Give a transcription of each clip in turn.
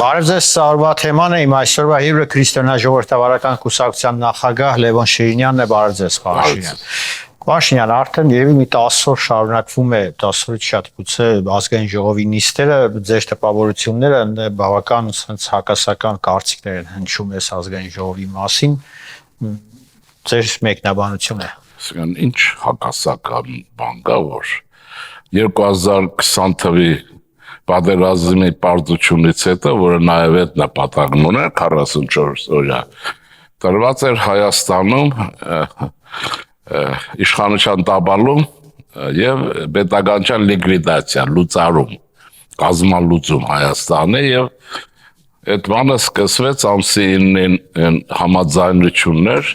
Բարև ձեզ, սարվա թեման է, իմ այսօրվա հյուրը քրիստոնեա-ժողովրդավարական կուսակցության նախագահ Լևոն Շիրինյանն է, բարև ձեզ, պարոն Շիրինյան։ Պարոն Շիրինյան, արդեն երևի մի 10 օր շարունակվում է, 10 օրից շատ գուցե ազգային ժողովի նիստերը, ձեր տպավորությունները բավական հակասական կարծիքներ են հնչում այս ազգային ժողովի մասին, ձեր մեկնաբանությունը։ Ասեն, ինչ հակասական բան կա, որ 2020 թվականի պատերազմի պարտությունից հետո, որը նաև այդ նպատակն ուներ 44 օրյա, տրված էր Հայաստանում իշխանության տապալում եւ պետականության լիկվիդացիա, լուծարում, կազմալուծում Հայաստանի եւ այդ բանը սկսվեց ամսի 9-ին համաձայնություններ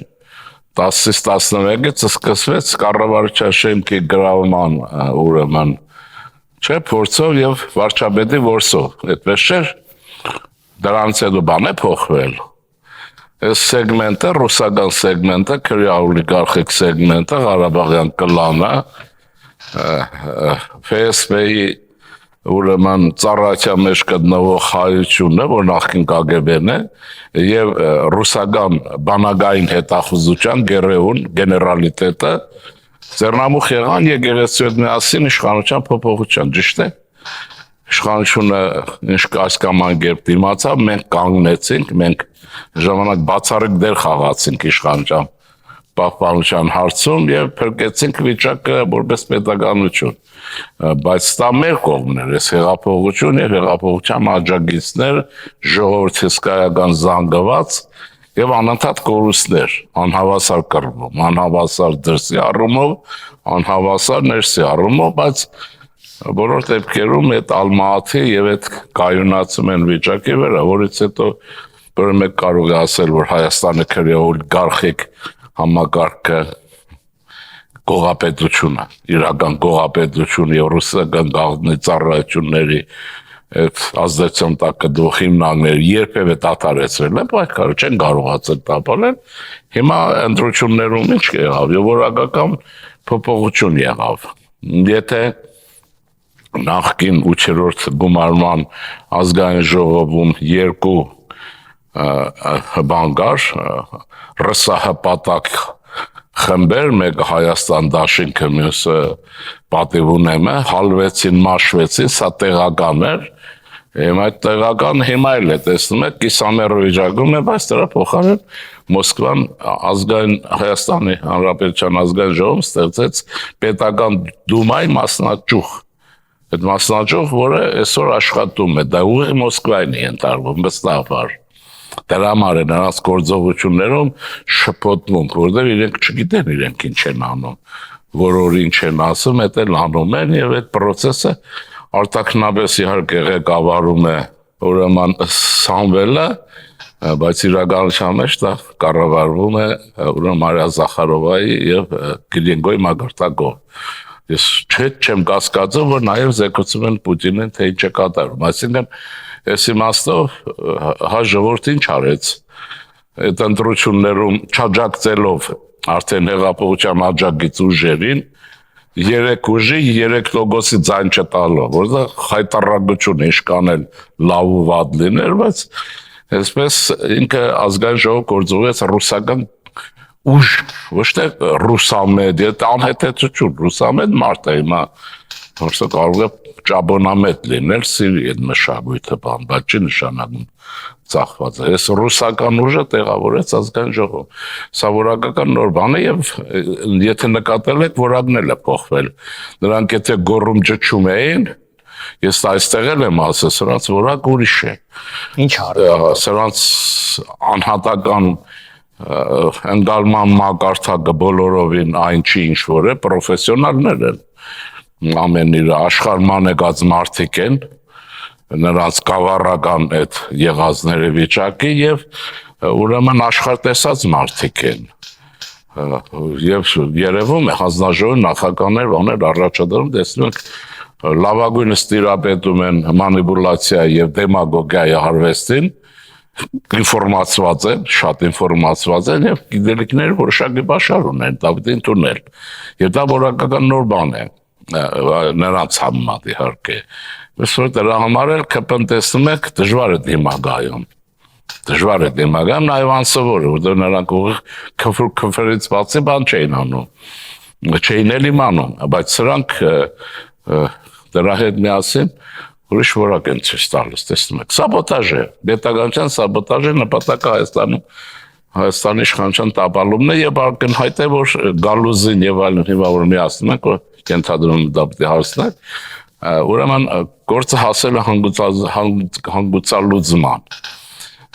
10-ից 11-ից սկսվեց կառավարության շեմքի գրավման ուրեմն չէ, փորձով եւ վարչապետի որսով, այդպես չէր, դրանից հետո բան է փոխվել, այս սեգմենտը, ռուսական սեգմենտը, քրեա-օլիգարխիկ սեգմենտը, Ղարաբաղյան կլանը, ՖՍԲ-ի ուրեմն ծառայության մեջ գտնվող հայությունն է, որ նախկին ԿԳԲ-ն է, եւ ռուսական բանակային հետախուզության գերեուն գեներալիտետը ձեռնամուխ եղան եկեղեցու հետ միասին իշխանության փոփոխության, ճիշտ է։ Իշխանությունը այս կամ այն կերպ դիմացավ, մենք կանգնեցինք, մենք ժամանակ բացառիկ դեր խաղացինք իշխանության պահպանության հարցում եւ փրկեցինք վիճակը որպես պետականություն։ Բայց դա մեր կողմն էր, այս հեղափոխություն եւ հեղափոխության աջակիցներ, ժողովրդի հսկայական զանգված եւ անընդհատ կորուստներ, անհավասար կռվում, անհավասար դրսի առումով, անհավասար ներսի առումով, բայց բոլոր դեպքերում այդ ալմաաթի եւ այդ կայունացում են վիճակի վրա, որից հետո բրը մեկ կարող է ասել, որ Հայաստանը քրեա-օլիգարխիկ համակարգը գողապետությունը, իրական գողապետությունը եւ ռուսական գաղտնի ծառայությունների այդ ազդեցություն տակ գտնվող հիմնարկները երբևէ դադարեցրել են, պայքարը չեն կարողացել տապալել, հիմա ընտրություններում ինչ եղավ, եւ որակական փոփոխություն եղավ։ Եթե նախկին 8-րդ գումարման ազգային ժողովում երկու բան կար, ռսահպատակ խմբեր, մեկը Հայաստան դաշինքը, մյուսը պատիվ ունեմը, հալվեցին, մաշվեցին, սա տեղական էր, այդ տեղական հիմա էլ է, տեսնում եք, կիսամեռ վիճակում է, բայց դրա փոխարեն Մոսկվան ազգային Հայաստանի Հանրապետության ազգային ժողովում ստեղծեց պետական դումայի մասնաճյուղ, այդ մասնաճյուղ, որը այսօր աշխատում է, դա ուղիղ Մոսկվային է ընտրվում, վստահաբար։ Դրա համար է նրանց գործողություններում շփոթվում, որտեղ իրենք չգիտեն իրենք ինչ են անում, որ ինչ են ասում, այդ էլ անում են եւ այդ process-ը արտաքնաբես իհարկե ղեկավարում է ուրեմն Սամվելը, բայց իրականության մեջ դա կառավարվում է ուրեմն Մարիա Զախարովայի եւ Գլինգոյի մագարտակով։ Ես չեմ կասկածում, որ նաեւ զեկուցում են Պուտինին, թե ինչ է կատարում, այսինքն այս իմաստով հա ժողովուրդը ինչ արեց, այդ ընտրություններում չաջակցելով արդեն հեղափոխության աջակից ուժերին, 3 ուժի 3%-ի ձայն չտալով, որտեղ խայտարակություն ինչ կանել լավ ու վատ լիներ, բայց այսպես ինքը ազգային ժողով գործողեց ռուսական ուժ, ոչ թե ռուսամեդ, դա անհետեցություն, ռուսամեդ մարդ է հիմա, որսը կարող է ճաբոնամետ լինել, սիրի այդ մշակույթը բան, բայց չի նշանակում ծախված է։ Այս ռուսական ուժը տեղավորեց ազգային ժողով։ Սա որակական նոր բան է եւ եթե նկատել եք, որակն էլ է փոխվել։ Նրանք եթե գոռում ճչում էին, ես այստեղ եմ ասել, սրանց որակ ուրիշ է։ Ինչ արել։ Սրանց անհատական ընկալման մակարդակը բոլորովին այն չի ինչ որ է, պրոֆեսիոնալներ են։ Ամեն իր աշխարհման եկած մարդիկ են, նրանց գավառական այդ եղածների վիճակի եւ ուրեմն աշխարհ տեսած մարդիկ են։ Եվ երևում է հանձնաժողովի նախագահներ բաներ առաջադրում, տեսնում եք լավագույնը ստիրապետում են մանիպուլյացիա եւ դեմագոգիայի արվեստին, ինֆորմացված են, շատ ինֆորմացված են եւ գիտելիքները որոշակի բաշար ունեն, դա պետք է ընդունել։ Եվ դա որակական նոր բան է։ նրանց համեմատ իհարկե։ Այսօր դրա համար էլ ԿՊ-ն տեսնում եք դժվար է դիմագայում։ Դժվար է դիմագայում, նաև անսովոր է, որտեղ նրանք ուղիղ քֆրից բացի բան չէին անում, չէին էլ իմանում, բայց սրանք դրա հետ միասին ուրիշ որակ են ցույց տալիս, տեսնում եք։ Սաբոտաժ է, պետականության սաբոտաժ է, նպատակը Հայաստանի իշխանության տապալումն է եւ ակնհայտ է, որ Գալուզին եւ այլն հիմա որ միացնում են, որ կենթադրում դա պետք է հասնել, ուրեմն գործը հասել է հանգուցալուծման։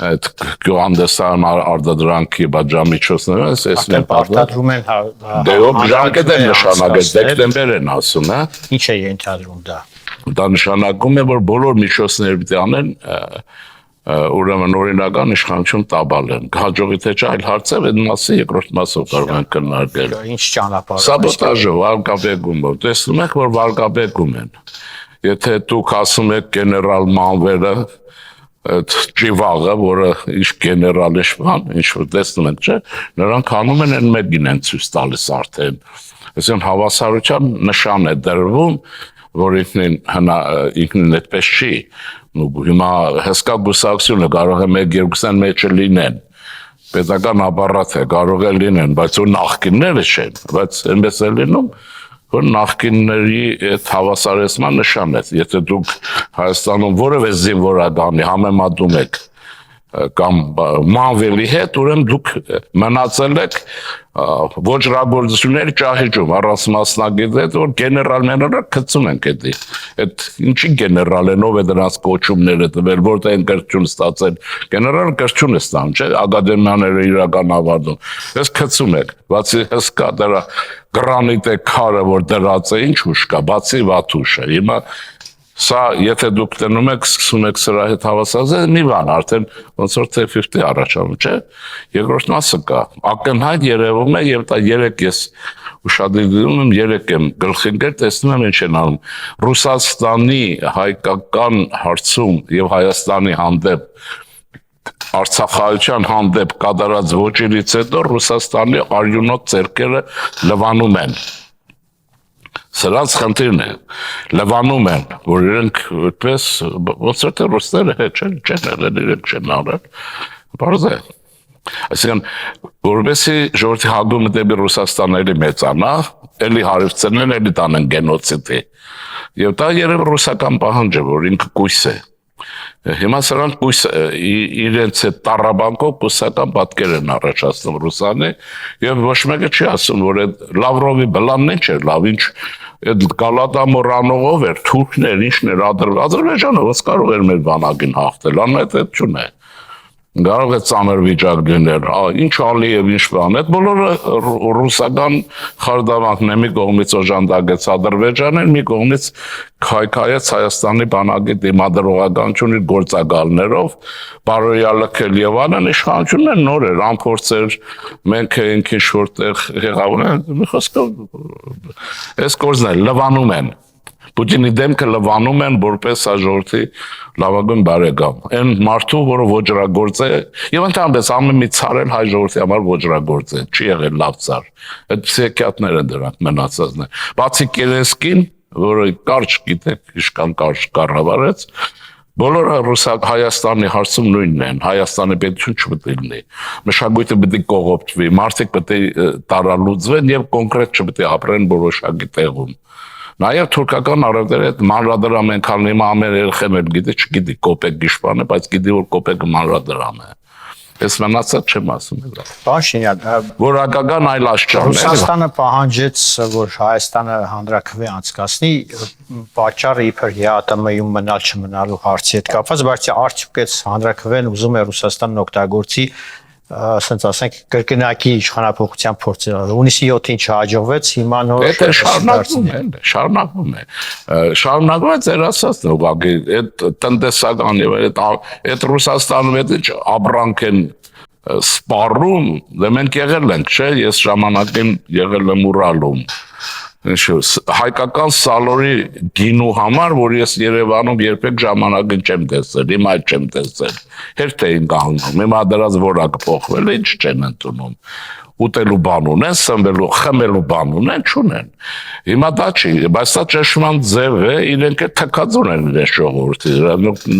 Այդ գյուղանդեսան արտադրանքի բաժամիջոցները, այսինքն պարտադրում են դեպի ժամկետ են նշանակել, դեկտեմբեր են ասում, հա։ Ինչ է ենթադրում դա։ Դա նշանակում է, որ բոլոր միջոցները պետք է անեն ուրեմն օրինական իշխանություն տաբալեն։ Հաջողի թե չէ այլ հարց է, այդ մասը երկրորդ մասով կարող են քննարկել։ Ինչ ճանապարհ։ Սաբոտաժը վարկաբեկումը, տեսնում եք, որ վարկաբեկում են։ Եթե դուք ասում եք գեներալ Մանվերը, այդ ճիվաղը, որը ինչ գեներալ է շփան, ինչ որ տեսնում եք, չէ՞, նրանք անում են այն մեկին են ցույց տալիս արդեն։ Այսինքն հավասարության նշան է դրվում, որ ինքնին այդպես չի, հիմա հսկա գուսակցությունը կարող է 1-2-ն մեջը լինեն, պետական ապարատ է, կարող է լինեն, բայց որ նախկինները չեն, բայց այնպես է լինում, որ նախկինների այդ հավասարեցման նշան է, եթե դուք Հայաստանում որևէ զինվորականի համեմատում եք կամ Մանվելի հետ, ուրեմն դուք մնացել եք ոչրագործությունների ճահիճում, առանց մասնագետ, որ գեներալները գցում են դեպի։ Այդ ինչի գեներալ են, ով է դրանց կոչումները տվել, որտեղ են կրթություն ստացել։ Գեներալ կրթություն է ստանում, չէ՞, ակադեմիաները իրական ավարտում։ Ես գցում եք, բացի հսկա դրա գրանիտե քարը, որ դրած է, ինչ ուժ կա, բացի վաթուշը։ Հիմա սա եթե դուք տնում եք, սկսում եք սրա հետ հավասարել, մի բան, արդեն ոնց որ T50 առաջանում, չէ՞։ Երկրորդ մասը կա, ակնհայտ երևում է եւ դա 3 ես ուշադրում եմ 3 եմ գլխին գեր տեսնում եմ ինչ են անում։ Ռուսաստանի հայկական հարցում եւ Հայաստանի հանդեպ Արցախայության հանդեպ կատարած ոչիրից հետո Ռուսաստանի արյունոտ ձեռքերը լվանում են։ Սրանց խնդիրն է, լվանում են, որ իրենք այդպես, ոնց որ թե ռուսները հետ չեն իրենք չեն արել, բարձ է։ Այսինքն, որովհետեւ ժողովրդի հագումը դեպի Ռուսաստան էլի մեծանա, էլի հարևցնեն, էլի տանեն գենոցիդի։ Եվ դա երևի ռուսական պահանջ է, որ ինքը կույս է։ Հիմա սրանք իրենց այդ տառաբանկով կուսական պատկեր են առաջացնում Ռուսանի եւ ոչ մեկը չի ասում, որ այդ Լավրովի բլանն ինչ էր, լավ ինչ այդ Գալատամորանովով էր, թուրքներ, ինչներ, Ադրբեջանը ոնց կարող էր մեր բանակին հաղթել, անհետ չունե։ Կարող է ծանր վիճակ լինել, ինչ Ալիև, ինչ բան, այդ բոլորը ռուսական խարդավանքն է, մի կողմից օժանդակեց Ադրբեջանին, մի կողմից քայքայեց Հայաստանի բանակի դիմադրողականություն իր գործակալներով, բարոյալը եւ այլն, իշխանությունն է նոր էր, անփորձ էր, մենք էինք ինչ որտեղ եղավ, մի խոսքով այս գործն է, լվանում են։ Պուտինի դեմքը լվանում են որպես ժողովրդի լավագույն բարեկամ։ Այն մարդու, որը ոչրագործ է, եւ ընդհանրապես ամեն մի ցարել հայ ժողովրդի համար ոչրագործ է, չի եղել լավ ցար։ Այդ պսիխիատրներ են դրանք մնացածն է։ Բացի Կերենսկին, որը կարճ գիտեք, իշքան կարճ կառավարեց, բոլորը Հայաստանի հարցում նույնն են, Հայաստանի պետություն չպետք է լինի։ Մշակույթը պետք է կողոպտվի, մարդիկ պետք է տարալուծվեն եւ կոնկրետ չպետք է ապրեն որոշակի տեղում։ Նաև թուրքական արևտերը այդ մանրադրամ են քան հիմա ամեն երեխան էլ գիտի, չգիտի կոպեկ գիշպանը, բայց գիտի որ կոպեկը մանրադրամ է։ Ես մնացած չեմ ասում դա։ Պաշինյան, որակական այլ աշխարհ է։ Ռուսաստանը պահանջեց, որ Հայաստանը հանրաքվե անցկացնի, պատճառը իբր ՀԱՏՄ-ում մնալ չմնալու հարցի հետ կապված, բայց արդյոք այս հանրաքվեն ուզում է Ռուսաստանն օգտագործի ասենց ասենք կրկնակի իշխանապողության փորձը հունիսի 7-ին չհաջողվեց, հիմա նոր շարունակվում է ձեր ասածն ուղղակի այդ տնտեսական եւ այդ Ռուսաստանում այդ ապրանք են սպառում, դե մենք եղել ենք, չէ, ես ժամանակին եղել եմ Ուրալում, հայկական սալորի գինու համար, որ ես Երևանում երբեք ժամանակին չեմ տեսել, հիմա չեմ տեսել, հերթ էին կանգնում, հիմա դրանց որակը փոխվել է, ինչ չեն ընդունում, ուտելու բան ունեն, սնվելու, խմելու բան ունեն, չունեն։ Հիմա դա չի, բայց դա ճշմարտ ձև է, իրենք էլ թքած ունեն իրենց ժողովրդի։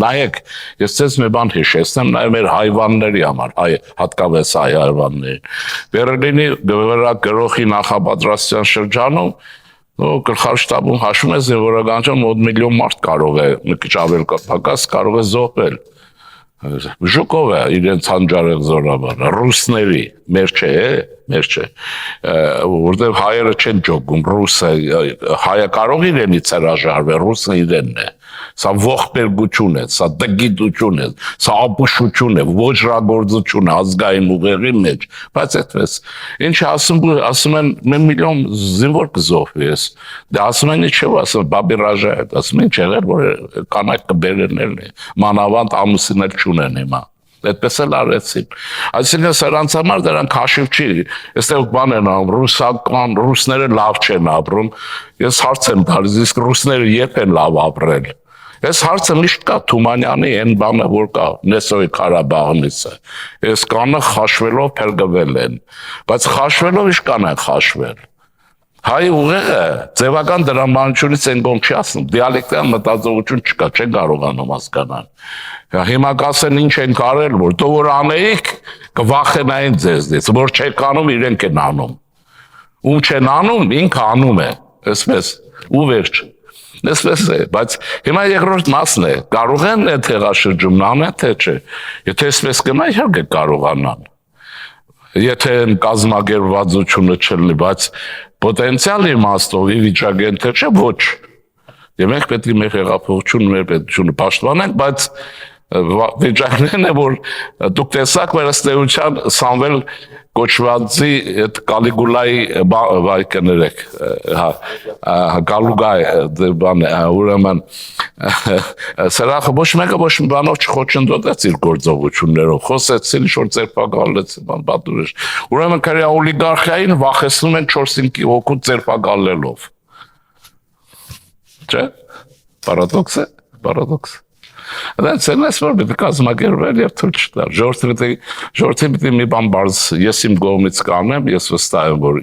Նայեք, ես ցես մի բան հիշեցնեմ, նաև մեր հայվանների համար, հատկապես հայ հայվանների։ Բեռլինի գրողի նախապատրաստության շրջանում գլխարշտաբում հաշվում է զինվորականության մոտ միլիոն մարդ կարող է, մի քիչ ավել պակաս կարող է զոհվել։ Ժուկով է իրենց հանջարեղ զորավարը, ռուսների, մեր չէ, որտեղ հայերը չեն ջոգում, ռուսը, հայը կարող իրենից հրաժարվել, ռուսը իրենն է, սա ողբերգություն է, սա դգիտություն է, սա ապուշություն է, ոչրագործություն է ազգային ուղեղի մեջ, բայց այդպես, ինչ ասում են, մի միլիոն զինվոր կզոհվի ես, դե ասում են ինչ չէ, ասում բաբի ռաժա է, ասում են չէ, որ կանայք կբերեն մանավանդ ամուսին էլ չունեն հիմա, այդպես էլ արեցին, այսինքն սրանց համար դրանք հաշիվ չի, այստեղ բան են անում, ռուսները լավ չեն ապրում, ես հարց եմ տալիս, իսկ ռուսները երբ են լավ ապրել, ես հարցը միշտ կա Թումանյանի այն բանը, որ կա Նեսոյի Ղարաբաղնիցը, այս կանը խաշվելով փրկվել են, բայց խաշվելով ինչ կան են խաշվել, հայ ուղեղը ձևական դրամաչունից են կողմ չի ասում, դիալեկտյան մտածողություն չկա, չեն կարողանում հասկանալ, հիմա կասեն ինչ են կարել, որ դու որ անեիք կվախենային ձեզնից, որ չեք անում իրենք են անում, ում չեն անում, ինքը անում է, այսպես, ու վերջ, այսպես է, բայց հիմա երկրորդ մասն է, կարող են այդ հեղաշրջումն անեն, թե չէ, եթե այսպես կնա իհարկե կարողանան, եթե կազմակերպվածությունը չլինի, բայց պոտենցիալ իմաստով ի վիճակի են թե չէ, ոչ, եւ մենք պետք է մեր հեղափոխությունը, մեր պետությունը պաշտպանենք, բայց վիճակներն է, որ դուք տեսաք մեր ըստ էության Սամվել կոչվածի այդ Կալիգուլայի վայրկներեք, Գալուգայ բան է, ուրեմն սրախը ոչ մեկը ոչ մի բանով չխոչընդոտեց իր գործողություններով, խոսեցին, ինչ-որ ձերբակալեցին, բան պատուրեր, ուրեմն քարի օլիգարխիային վախեցնում են 4-5 հոգու ձերբակալելով, չէ, պարադոքս է, պարադոքս That's a nice word because my girl really have touched that. Ժողովրդի պիտի մի բան բարձ, ես իմ կողմից կանեմ, ես վստահ եմ, որ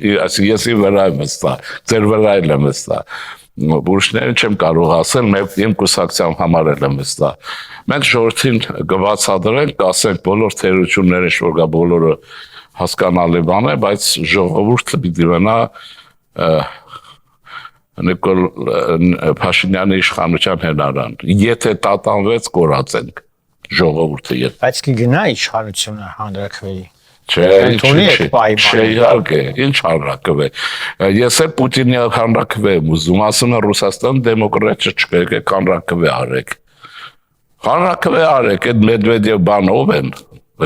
ես իմ վրա եմ վստահ, ձեր վրա եմ վստահ։ Ուրիշներին չեմ կարող ասել, իմ կուսակցության համար եմ վստահ։ Մենք ժողովրդին կբացատրենք, ասենք բոլոր թերությունները, ինչ որ կա բոլորը հասկանալի բան է, բայց ժողովուրդը պիտի ունենա Նիկոլ Փաշինյանի իշխանության հենարան, եթե տատանվեց կորացենք ժողովուրդը ետ։ Բայց կգնա իշխանությունը հանրաքվեի։ Չէ, իհարկե, ինչ հանրաքվե։ Ես էլ Պուտինի հանրաքվե եմ ուզում, ասում եմ Ռուսաստան դեմոկրատիա չկա, եկեք հանրաքվե արեք։ Հանրաքվե արեք, այդ Մեդվեդև բան ով են,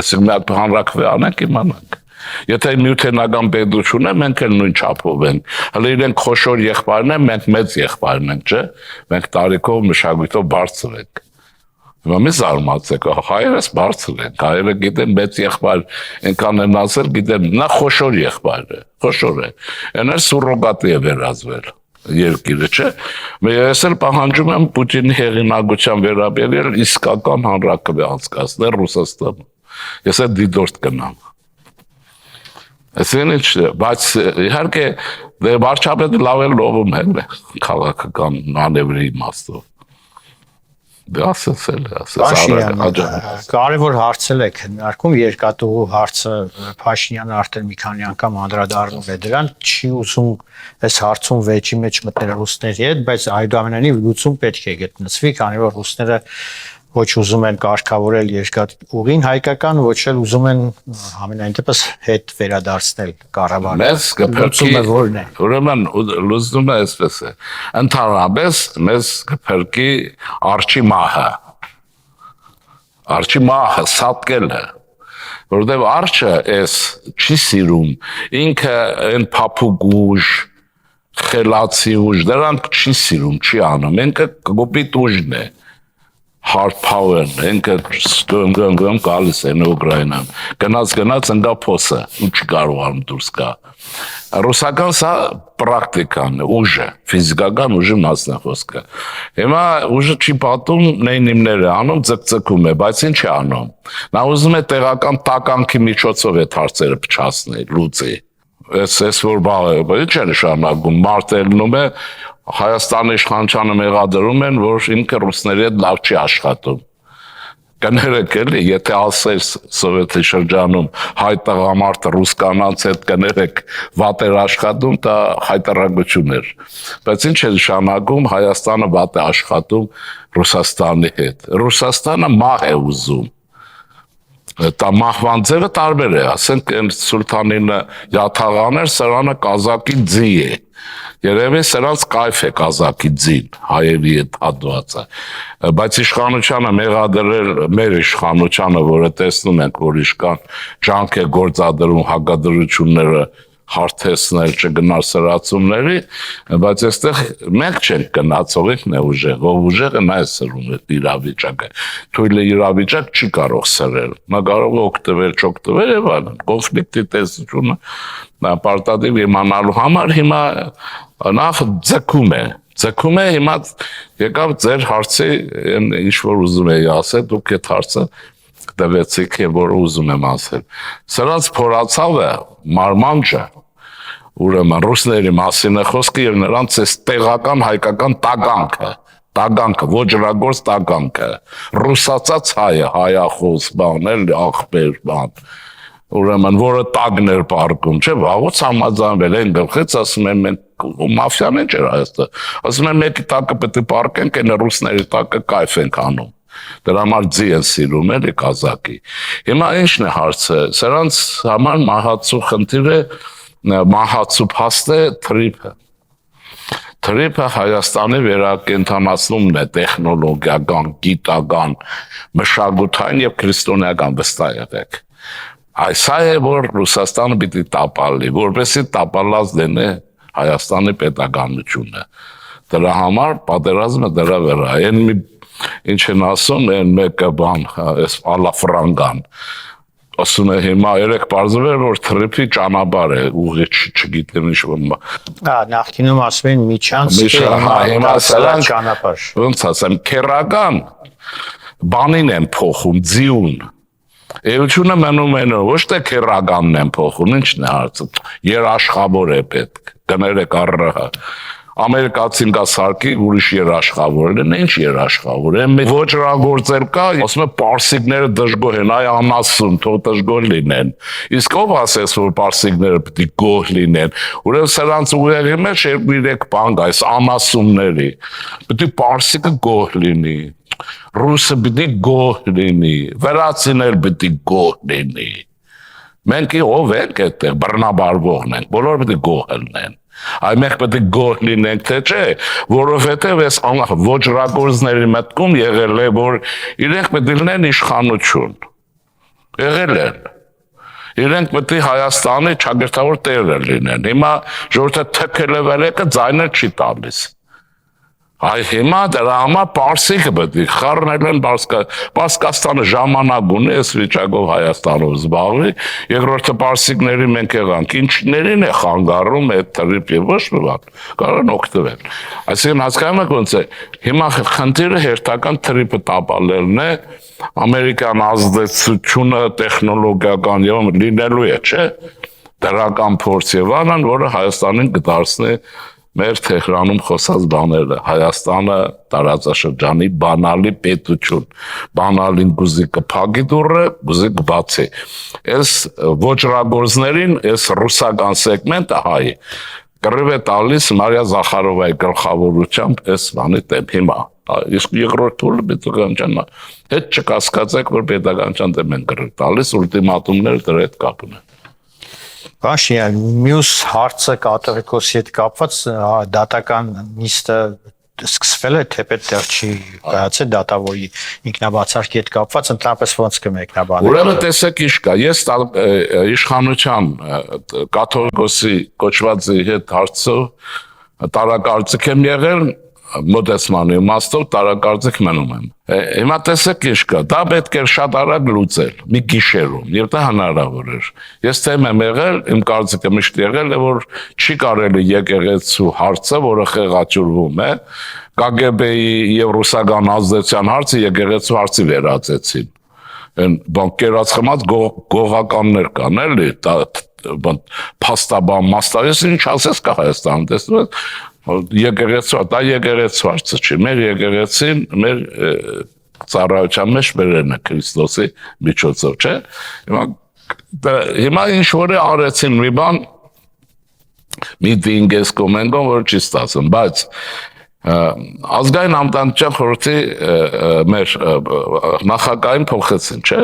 այսինքն մենք հանրաքվե անենք իմանանք։ Եթե նյութենական պետություն է, մենք էլ նույն չափով ենք։ Հələ իրենք խոշոր եղբայրն են, մենք մեծ եղբայրն ենք, չէ՞։ Մենք տարիքով, մշակույթով բարձր ենք։ Հիմա մի զարմացեք, հայերս բարձր ենք, հայերը գիտեն մեծ եղբայր, այնքան են ասել, գիտեն, նա խոշոր եղբայր է, խոշոր է։ Այն էլ սուրոգատի է վերածվել երկիրը, չէ՞։ Ես էլ պահանջում եմ Պուտինի հեղինակության վերաբերյալ իսկական հանրաքվե անցկացնել Ռուսաստանում։ Ես էլ դիտորդ կնամ։ Այսինքն չէ, բայց իհարկե դե վարչապետը լավ էլ լովում է քաղաքական անևրի իմաստով։ Դա ասել կարևոր հարցել եք քննարկում երկաթուղու հարցը Փաշինյանը արդեն մի քանի անգամ անդրադառնում է դրան, չի ուզում այս հարցում վեճի մեջ մտնել ռուսների հետ, բայց այդուամենայնիվ լուծում պետք է գտնվի, քանի որ ռուսները ոչ ուզում են կարգավորել երկաթուղին հայկական, ոչ էլ ուզում են ամենայն դեպս հետ վերադարձնել Ղարաբաղը։ Մեզ կփրկի որն է։ Ուրեմն լուծումը այսպես է։ Ընդհանրապես մեզ կփրկի արջի մահը։ Արջի մահը սատկելը։ Որովհետև արջը էս չի սիրում, ինքը այն փափուկ ուժ, խելացի ուժ, դրանք չի սիրում, չի անում, ինքը կոպիտ ուժն է։ hard power-ն, ինքը սկում գալիս են Ուկրաինան, գնաց ընկա փոսը, ու չկարողանում դուրս գա։ Ռուսական սա պրակտիկան, ուժը, ֆիզիկական ուժի մասն է խոսքը։ Հիմա ուժը չի պատում, նույնիմները անում, ձգձգում է, բայց ինչ է անում։ Նա ուզում է տեղական տականքի միջոցով այդ հարցերը փչացնել, լուծի։ Ես որ բաղը, ինչ է նշանակում, մարտելնում է, Հայաստանի իշխանությանը մեղադրում են, որ ինքը ռուսների հետ լավ չի աշխատում։ Կներեք էլի, եթե ասեր սովետի շրջանում հայ տղամարդը ռուս կանանց հետ կներեք վատ էր աշխատում, դա հայտարարություն էր։ Բայց ինչ է նշանակում Հայաստանը վատ է աշխատում Ռուսաստանի հետ։ Ռուսաստանը մահ է ուզում։ Դա մահվան ձևը տարբեր է, ասենք Սուլթանին յաթաղաներ, սրանը կազակի ձի է։ Երևի սրանց կայֆ է կազակի ձին, հայերի հետ հատվածը, բայց իշխանությանը մեղադրել մեր իշխանությանը, որը տեսնում ենք, որ իշքան ջանք է գործադրում հակադրությունները հարթեցնել չգնար սրացումների, բայց այստեղ մենք չենք գնացող, ինքն է ուժեղ, ով ուժեղը նա է սրում այդ իրավիճակը, թույլ իրավիճակ չի կարող սրել, նա կարող է օգտվել, չօգտվել եւ այլն, կոնֆլիկտի տեսությունը պարտադիր իմանալու համար հիմա նախ ձգում է հիմա եկավ ձեր հարցի ինչ որ ուզում էի ասել, դուք այդ հարցը տվեցիք եւ որ ուզում եմ ասել։ Սրանց փորացավը մարմանջը ուրեմն ռուսների մասին է խոսքը եւ նրանց այս տեղական հայկական տագանքը, ոճրագործ տագանքը, ռուսացած հայը, հայախոս բան էլ ախպեր բան, ուրեմն որը տագներ պարկում, չէ՞, վաղուց համաձայնվել են գլխից, ասում են մենք մաֆիան ինչ էր այստեղ, ասում են մեկի տակը պետք է պարկենք, այն ռուսների տակը կայֆ ենք անում։ Դրա համար ձի են սիրում էլի կազակի։ Հիմա ինչն է հարցը, սրանց համար մահացու խնդիրը մահացու փաստ է թրիփը։ Թրիփը Հայաստանի վերակենդանացնումն է տեխնոլոգիական, գիտական, մշակութային եւ քրիստոնեական վստահ եղեք։ Այսա է որ Ռուսաստանը պիտի տապալի, որպեսզի տապալած դենե Հայաստանի պետականությունը։ Դրա համար պատերազմը դրա վրա է։ Այն ինչ են ասում, այն մեկը բան, այս ալաֆրանգան։ Ասում է հիմա երեք բարձվել որ թրիփի ճանապարհ է, ուղի չգիտեմ ինչ որ։ Նախկինում ասում են միջանց հիմա սրանք ճանապարհ։ Ոնց ասեմ, քերական բանին են փոխում, ձիուն։ Էությունը մնում են, ոչ թե քերականն են փոխում, ինչն է հարցը։ Երաշխավոր է պետք, կներեք առհա։ Ամերիկացին կա սարքի ուրիշ երաշխավոր են, ինչ երաշխավոր են, ոճրագործել կա, ասում է պարսիկները դժգոհ են, այ անասուն, թող դժգոհ լինեն, իսկ ով ասես, որ պարսիկները պիտի գոհ լինեն, ուրեմն սրանց ուղեղի մեջ 2-3 բան կա, այս անասունների, պիտի պարսիկը գոհ լինի, ռուսը պիտի գոհ լինի, վրացին էլ պիտի գոհ լինի, մենք ով ենք այդտեղ, բռնաբարվողն ենք, բոլորը պիտի գոհ լինեն։ Այ մենք պետք է գոհ լինենք, թե չէ, որովհետև այս ոճրագործների մտքում եղել է, որ իրենք պետք է լինեն իշխանություն, եղել են, իրենք պետք է Հայաստանի ճակերտավոր տերը լինեն, հիմա ժողովուրդը թքել է վերեկը ձայներ չի տալիս, այ հիմա դրա համար պարսիկը պետք է խառնել են Պարսկաստանը ժամանակ ունի այս վիճակով Հայաստանով զբաղվի, երկրորդը պարսիկների մենք եղանք, ինչներին է խանգարում այդ թրիփը ոչ մի բան, կարող են օգտվել։ Այսինքն հասկանում եք ոնց է, հիմա խնդիրը հերթական թրիփը տապալելն է, ամերիկյան ազդեցությունը տեխնոլոգիական եւ լինելու է, չէ՞, դրական փորձ եւ այլն, որը Հայաստանին կդարձնի մեր Թեհրանում խոսած բաները, Հայաստանը տարածաշրջանի բանալի պետություն, բանալին գուզի կփակի դուռը, գուզի կբացի։ Այս ոճրագործներին, այս ռուսական սեգմենտը հայ, կռիվ է տալիս Մարիա Զախարովայի գլխավորությամբ այս բանի դեմ հիմա։ Իսկ երկրորդ փուլը պետականության հետ չկասկածեք, որ պետականության դեմ են կռիվ տալիս, ուլտիմատումները դրա հետ կապ ունեն։ Բաշյան, մյուս հարցը կաթողիկոսի հետ կապված դատական նիստը սկսվել է, թեպետ դեռ չի կայացել դատավորի ինքնաբացարկի հետ կապված, ընդհանրապես ոնց կմեկնաբանեք։ Ուրեմն տեսեք ինչ կա, ես իշխանության կաթողիկոսի կոչվածի հետ հարցով տարակարծիք եմ եղել, մոտեցման իմաստով տարակարծիք մնում եմ։ Հիմա տեսեք ինչ կա, դա պետք է շատ արագ լուծել, մի գիշերում, եւ դա հնարավոր էր։ Ես թեմ եմ եղել, իմ կարծիքը միշտ եղել է, որ չի կարելի եկեղեցու հարցը, որը խեղաթյուրվում է, KGB-ի եւ ռուսական ազդեցության հարցը եկեղեցու հարցի վերածեցին։ Այն բանկերած խմած գողականներ կան, էլի, փաստաբան, մաստավես ինչ ասես կա Հայաստանում, տեսնում եք, եկեղեցու, դա եկեղեցու հարցը չի, մեր եկեղեցին, մեր ծառայության մեջ բերեն է Քրիստոսի միջոցով, չէ։ Հիմա ինչ որ է արեցին մի բան, միտինգ ես կոմենգոն, որ չի ստացում, բայց ազգային անվտանգության խորհրդի մեր նախագահին փոխեցին, չէ։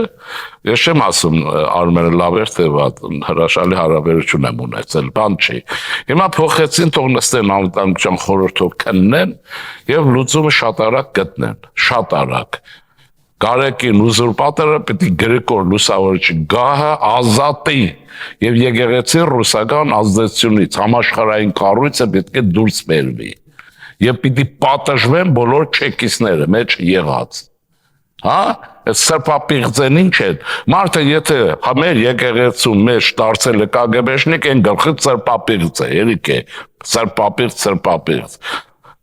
Ես չեմ ասում Արմենը լավ էր թե վատ, հրաշալի հարաբերություն եմ ունեցել, բան չի։ Հիմա փոխեցին, թող նստեն անվտանգության խորհրդով քննեն եւ լուծումը շատ արագ գտնեն, շատ արագ։ Գարեկին ուզուրպատորը պետք է Գրիգոր Լուսավորիչի գահը ազատի եւ եկեղեցի ռուսական ազդեցությունից համաշխարհային կառույցը պետք է դուրս բերվի։ Եվ պիտի պատժվեն բոլոր չեկիստները մեջ եղած։ Հա, այդ սրբապիղծեն ինչ են։ Մարդը եթե մեր եկեղեցու մեջ դարձել է KGB-շնիկ, այն գլխի սրբապիղծ է, երիք է, սրբապիղծ։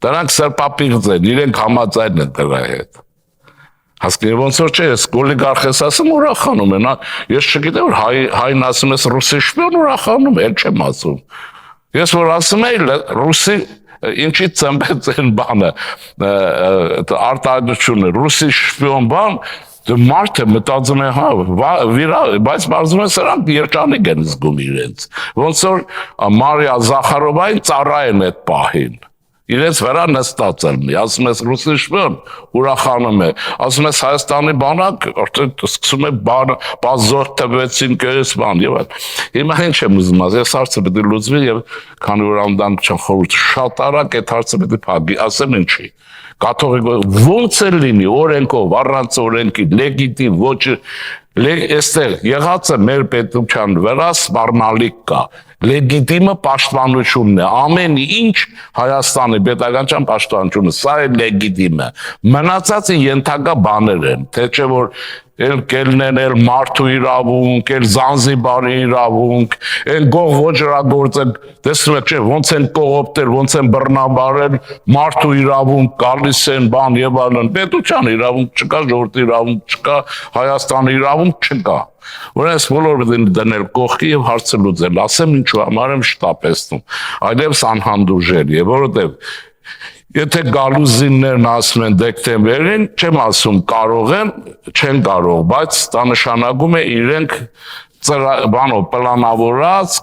Դրանք սրբապիղծ են, իրենք համաձայն են դրա հետ։ Հասկանում ոնց որ չէ, ես օլիգարխ ես ասում ուրախանում են, ես չգիտեմ որ հայն ասում ես ռուսի շպիոն ուրախանում, էլ չեմ ասում։ Ես որ ասում եմ ռուսի ինչի ծնվեց այն բանը, արտահայտությունը, ռուսի շպիոն բան, մարդը մտածում է, հա, բայց բարձում է սրանք երջանիկ են զգում իրենց։ Ոնց որ Մարիա Զախարովային ծառայեն այդ պահին։ Իրենց վրա նստած եմ, ասում ես ռուսի շպիոն, ուրախանում է, ասում ես Հայաստանի բանակ, արդեն սկսում է բազոր տվեցին կերես բան, եւ այլ։ Հիմա ինչ եմ ուզում ասել, ես հարցը պետք է լուծվի եւ քանի որ անվտանգության խորհուրդը շատ արագ այդ հարցը պետք է փակի, ասեմ ինչի։ Կաթողիկը ոնց է լինի օրենքով, առանց օրենքի, լեգիտիմ, ոչ այստեղ եղած է մեր պետության վրա սպառնալիք կա, լեգիտիմը պաշտպանությունն է, ամեն ինչ Հայաստանի պետականության պաշտպանությունը, սա է լեգիտիմը, մնացածը ենթակա բաներ են, թե չէ որ էլ կելնեն, էլ մարդու իրավունք, էլ Զանզիբարի իրավունք, էլ գող ոչրագործել, տեսնում եք չէ, ոնց են կողոպտել, ոնց են բռնաբարել, մարդու իրավունք, գալիս են բան եւ այլն, պետության իրավունք չկա, ժողովրդի իրավունք չկա, Հայաստանի իրավունք չկա։ Որ այս բոլորը դնել կողքի եւ հարցը լուծել, ասեմ ինչու համար եմ շտապեցնում, այլևս անհանդուրժել է, որովհետեւ եթե գալուզիններն ասում են դեկտեմբերին, չեմ ասում կարող են, չեն կարող, բայց դա նշանակում է իրենք բանով պլանավորած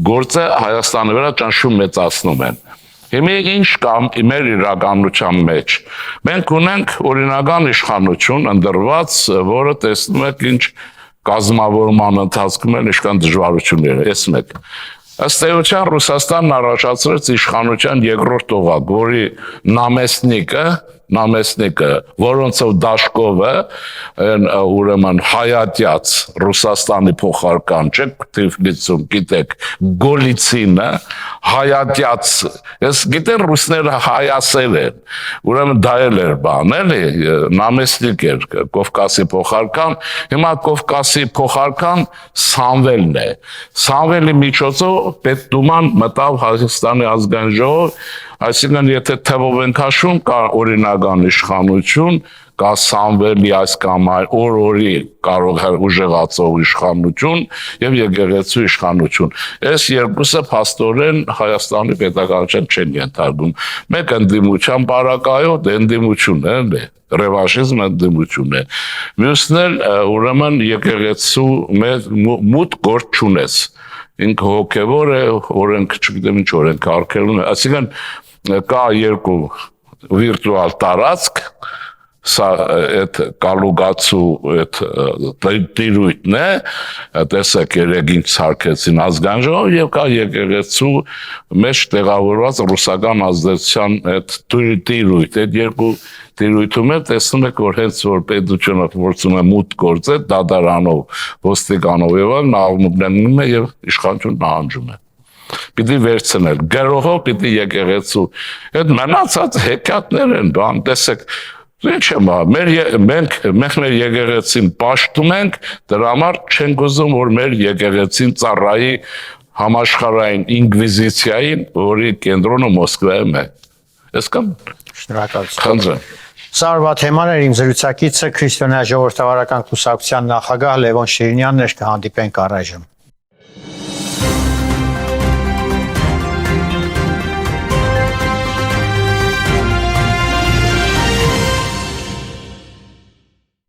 գործը Հայաստանի վրա ճնշում մեծացնում են։ Հիմա ինչ կա մեր իրականության մեջ։ Մենք ունենք օրինական իշխանություն ընդրված, որը տեսնում եք ինչ կազմավորման ընթացքում են ինչքան դժվարություններ, տեսնում եք։ Ըստ էության Ռուսաստանն առաջացրեց իշխանության երկրորդ օղակ, որի նամեստնիկը, որոնցով Դաշկովը, ուրեմն հայատյաց Ռուսաստանի փոխարկան, չէ՞, Թիֆլիսում, գիտեք, Գոլիցինը, հայատյաց, ես գիտեմ ռուսները հայասեր են, ուրեմն դա էր բան, էլի, նամեստնիկ էր Կովկասի փոխարկան, հիմա Կովկասի փոխարկան Սամվելն է, Սամվելի միջոցով Պետդուման մտավ Հայաստանի ազգային ժողով, այսինքն եթե թվով ենք հաշվում, կա օրինական իշխանություն, կա Սամվելի այս կամ այլ օրորի կարող է ուժեղացող իշխանություն եւ եկեղեցու իշխանություն։ Այս երկուսը փաստորեն Հայաստանի պետականության չեն ենթարկում։ Մեկ ընդդիմության բարակայով ընդդիմություն է, ռևանշիզմ ընդդիմություն է։ Մյուսն էլ ուրեմն եկեղեցու մուտք գործ չունես։ Ինքը հոգևոր է, օրենք չգիտեմ ինչ օրենք արգելում է, այսինքն կա երկու վիրտուալ տարածք, սա այդ կալուգացու այդ տիրույթն է, տեսեք երեգին սարքեցին ազգային ժողով եւ կա եկեղեցու մեջ տեղավորված ռուսական ազդեցության այդ տիրույթ, այդ երկու տիրույթում է տեսնում եք որ հենց որ պետությունը փորձում է մուտք գործել դատարանով, ոստիկանով եւ այլն աղմուկներում է եւ իշխանություն նահանջում է։ պիտի վերցնել, գրողով պիտի եկեղեցու։ Այդ մնացած հեքիաթներ են, բան, տեսեք, ինչ եմ, մենք մեր եկեղեցին պաշտում ենք, դրա համար չենք ուզում, որ մեր եկեղեցին ծառայի համաշխարհային ինկվիզիցիային, որի կենտրոնը Մոսկվայում է։ Այսքան։ Շնորհակալություն։ Խնդրեմ։ Սարվա թեման էր իմ զրուցակիցը քրիստոնյա ժողովրդավարական կուսակցության նախագահ Լևոն Շիրինյանն էր, կհանդիպենք առայժմ։